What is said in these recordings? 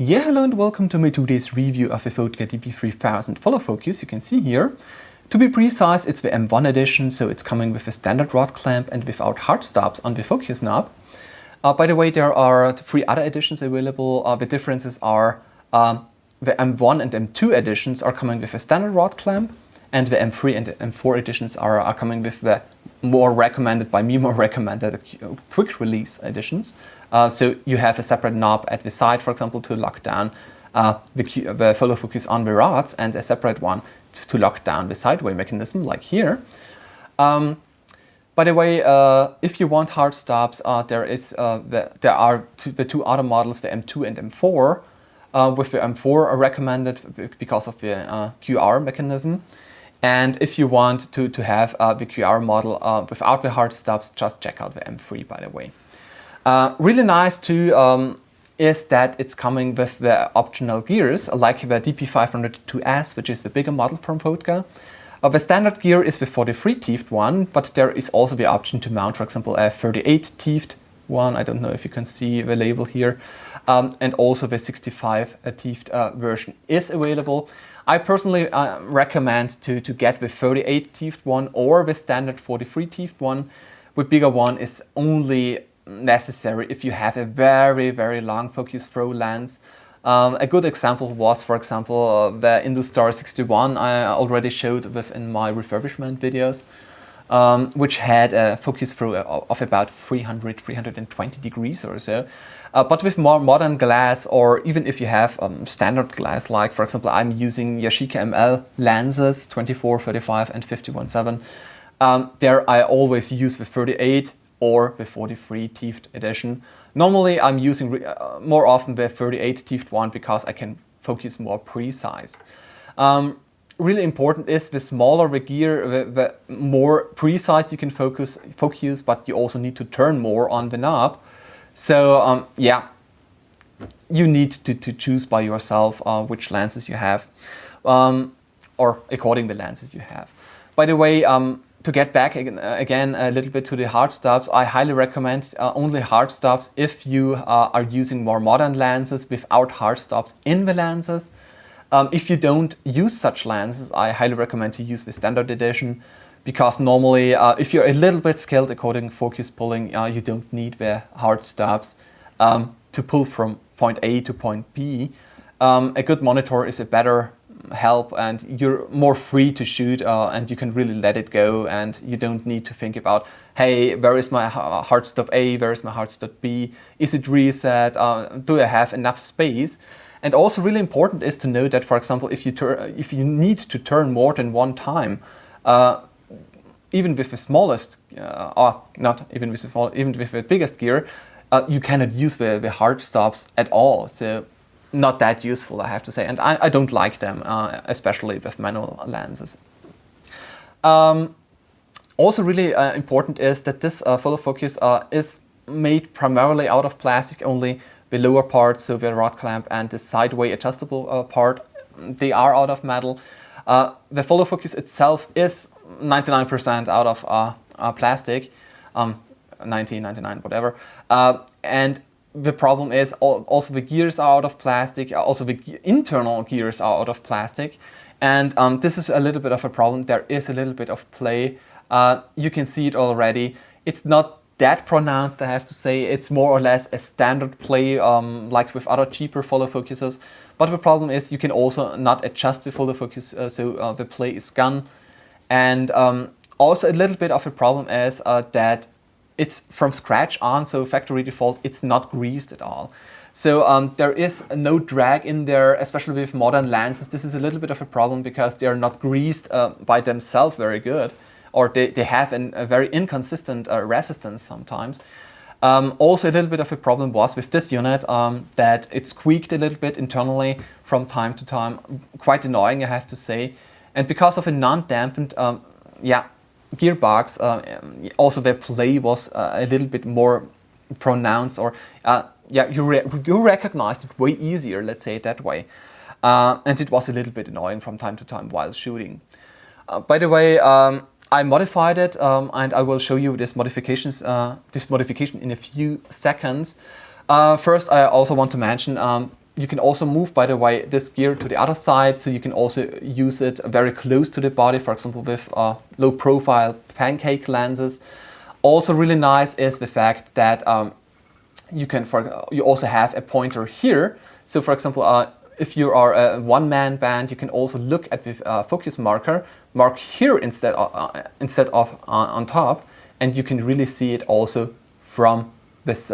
Yeah, hello and welcome to my today's review of the Fotga DP3000 follow focus. You can see here. To be precise, it's the M1 edition, so it's coming with a standard rod clamp and without hard stops on the focus knob. By the way, there are 3 other editions available. The differences are the M1 and M2 editions are coming with a standard rod clamp, and the M3 and the M4 editions are coming with the more recommended quick release editions. So you have a separate knob at the side, for example, to lock down the follow focus on the rods, and a separate one to lock down the sideway mechanism, like here. By the way, if you want hard stops, there are the 2 other models, the M2 and M4. With the M4 are recommended because of the QR mechanism. And if you want to have the QR model without the hard stops, just check out the M3, by the way. Really nice too is that it's coming with the optional gears, like the DP502S, which is the bigger model from Fotga. The standard gear is the 43-teethed one, but there is also the option to mount, for example, a 38-teethed one. I don't know if you can see the label here. And also the 65-teethed version is available. I personally recommend to get the 38-teethed one or the standard 43-teethed one. The bigger one is only necessary if you have a very, very long focus throw lens. A good example was, for example, the Industar 61 I already showed within my refurbishment videos, which had a focus throw of about 320 degrees or so. But with more modern glass, or even if you have standard glass, like for example I'm using Yashica ML lenses 24, 35 and 51.7, there I always use the 38 or the 43-teethed edition. Normally I'm using more often the 38-teethed one because I can focus more precise. Really important is the smaller the gear, the more precise you can focus, but you also need to turn more on the knob. So yeah, you need to choose by yourself which lenses you have, or according to the lenses you have. By the way, to get back again a little bit to the hard stops, I highly recommend only hard stops if you are using more modern lenses without hard stops in the lenses. If you don't use such lenses, I highly recommend to use the standard edition, because normally if you're a little bit skilled according to focus pulling, you don't need the hard stops to pull from point A to point B. A good monitor is a better help, and you're more free to shoot, and you can really let it go, and you don't need to think about, hey, where is my hard stop A, where is my hard stop B, is it reset, do I have enough space? And also really important is to know that, for example, if you need to turn more than one time, even with the smallest, even with the biggest gear, you cannot use the hard stops at all. So not that useful, I have to say, and I don't like them, especially with manual lenses. Also really important is that this follow focus is made primarily out of plastic. Only the lower part, so the rod clamp and the sideway adjustable part, they are out of metal. The follow focus itself is 99% out of plastic, 99, whatever. And the problem is also the gears are out of plastic, also the internal gears are out of plastic. And this is a little bit of a problem. There is a little bit of play. You can see it already. It's not that pronounced, I have to say. It's more or less a standard play, like with other cheaper follow focuses. But the problem is you can also not adjust the follow focus, so the play is gone. And also a little bit of a problem is that it's from scratch on, so factory default, it's not greased at all. So there is no drag in there, especially with modern lenses. This is a little bit of a problem because they are not greased by themselves very good, or they have a very inconsistent resistance sometimes. Also a little bit of a problem was with this unit that it squeaked a little bit internally from time to time. Quite annoying, I have to say. And because of a non-dampened gearbox, also the play was a little bit more pronounced, or you recognized it way easier, let's say it that way. And it was a little bit annoying from time to time while shooting. By the way, I modified it, and I will show you this modification in a few seconds. First, I also want to mention You can also move, by the way, this gear to the other side, so you can also use it very close to the body, for example, with low profile Pancake lenses. Also really nice is the fact that you also have a pointer here. So for example, if you are a one-man band, you can also look at the focus marker, mark here instead of on top, and you can really see it also from this,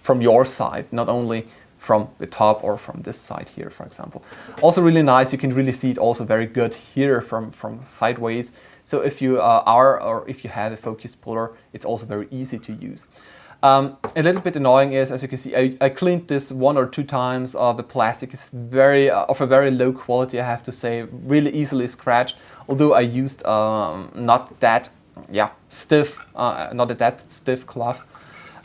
from your side, not only from the top or from this side here, for example. Also really nice, you can really see it also very good here from sideways. So if you if you have a focus puller, it's also very easy to use. A little bit annoying is, as you can see, I cleaned this 1 or 2 times. The plastic is of a very low quality, I have to say, really easily scratched. Although I used not that stiff cloth.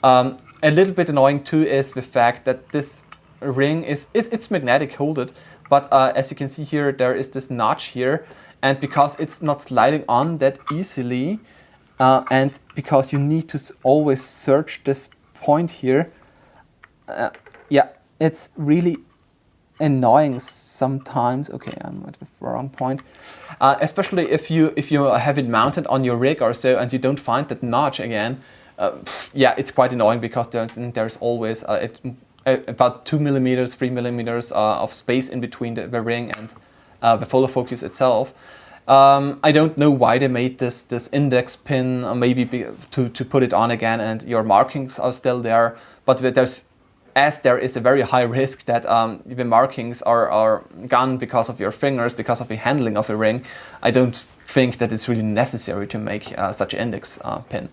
A little bit annoying too is the fact that this ring it's magnetic holded, but as you can see here, there is this notch here, and because it's not sliding on that easily, and because you need to always search this point here, it's really annoying sometimes. Okay, I'm at the wrong point. Especially if you have it mounted on your rig or so, and you don't find that notch again. It's quite annoying because there's always about 2 millimeters, 3 millimeters of space in between the ring and the follow focus itself. I don't know why they made this index pin, maybe to put it on again and your markings are still there, but there is a very high risk that the markings are gone because of your fingers, because of the handling of the ring. I don't think that it's really necessary to make such an index pin.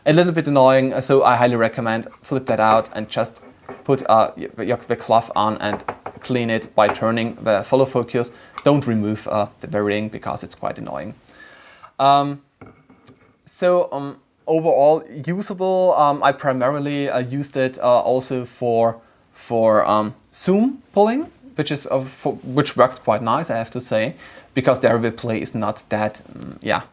A little bit annoying, so I highly recommend flip that out and just put the cloth on and clean it by turning the follow focus. Don't remove the ring because it's quite annoying. Overall usable. I primarily used it also for zoom pulling, which worked quite nice, I have to say, because the play is not that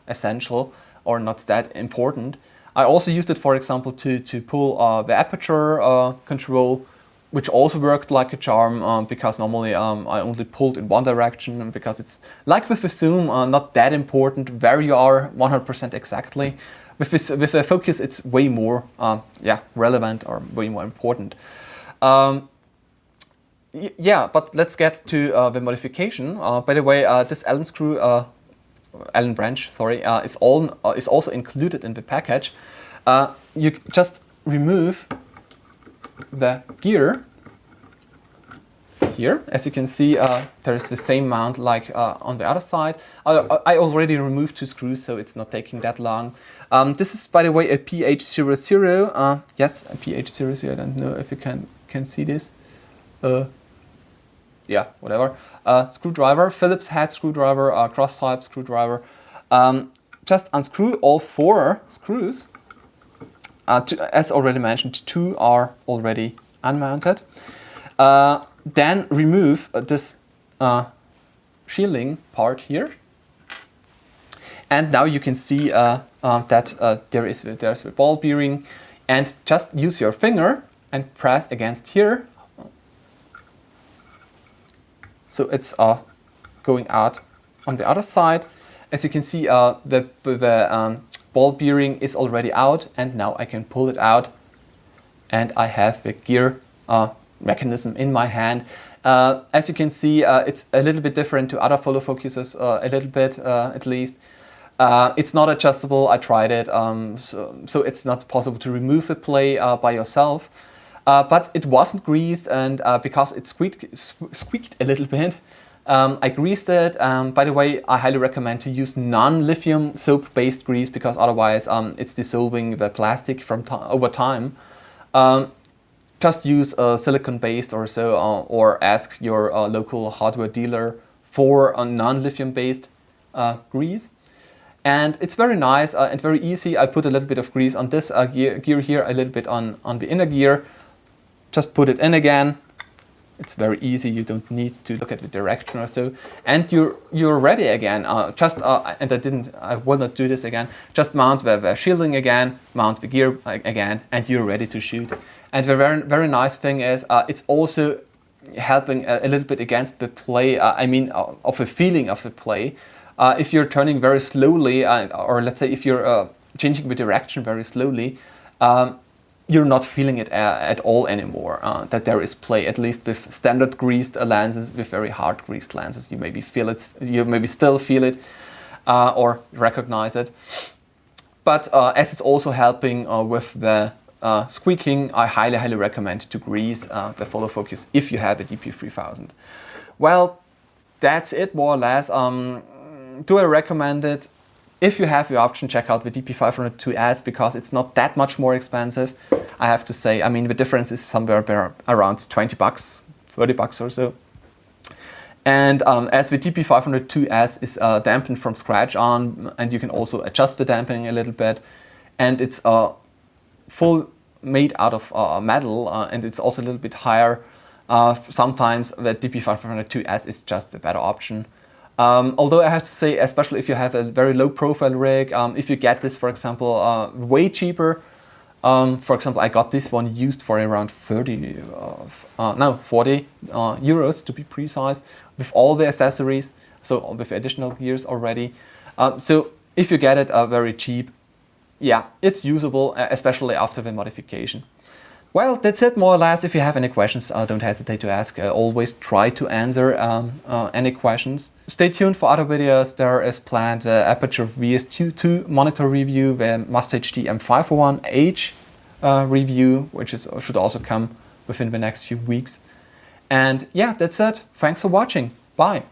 essential or not that important. I also used it, for example, to pull the aperture control, which also worked like a charm, because normally I only pulled in one direction, because it's like with the zoom, not that important where you are 100% exactly. With the focus, it's way more relevant or way more important. But let's get to the modification. By the way, this Allen branch, is also included in the package. You just remove the gear here. As you can see, there is the same mount like on the other side. I already removed 2 screws, so it's not taking that long. This is, by the way, a PH00. Yes, a PH00. I don't know if you can see this. Whatever. Screwdriver, Phillips head screwdriver, cross type screwdriver. Just unscrew all 4 screws. As already mentioned, 2 are already unmounted. Then remove this shielding part here. And now you can see that there's the ball bearing, and just use your finger and press against here. So it's going out on the other side. As you can see, the ball bearing is already out, and now I can pull it out, and I have the gear mechanism in my hand. As you can see, it's a little bit different to other follow focuses, a little bit at least. It's not adjustable. I tried it, so it's not possible to remove the play by yourself. But it wasn't greased, and because it squeaked a little bit, I greased it. By the way, I highly recommend to use non-lithium soap-based grease, because otherwise it's dissolving the plastic over time. Just use silicone-based or so, or ask your local hardware dealer for a non-lithium based grease. And it's very nice and very easy. I put a little bit of grease on this gear here, a little bit on the inner gear. Just put it in again. It's very easy. You don't need to look at the direction or so, and you're ready again. And I will not do this again. Just mount the shielding again, mount the gear again, and you're ready to shoot. And the very nice thing is, it's also helping a little bit against the play, of a feeling of the play. If you're turning very slowly, or let's say if you're changing the direction very slowly, you're not feeling it at all anymore, that there is play. At least with standard greased lenses, with very hard greased lenses, you maybe feel it, you maybe still feel it or recognize it. But as it's also helping with the squeaking, I highly recommend to grease the follow focus if you have a DP3000. Well, that's it more or less. Do I recommend it? If you have the option, check out the DP502S because it's not that much more expensive. I have to say, I mean, the difference is somewhere around 20 bucks, 30 bucks or so. And as the DP502S is dampened from scratch on, and you can also adjust the dampening a little bit, and it's full made out of metal, and it's also a little bit higher. Sometimes the DP502S is just the better option. Although I have to say, especially if you have a very low profile rig, if you get this, for example, way cheaper, for example, I got this one used for around 40 euros to be precise, with all the accessories, so with additional gears already. So if you get it very cheap, yeah, it's usable, especially after the modification. Well, that's it more or less. If you have any questions, don't hesitate to ask. I always try to answer any questions. Stay tuned for other videos. There is planned the Aperture VS2 monitor review, the Must HD M501H review, which should also come within the next few weeks. And yeah, that's it. Thanks for watching. Bye.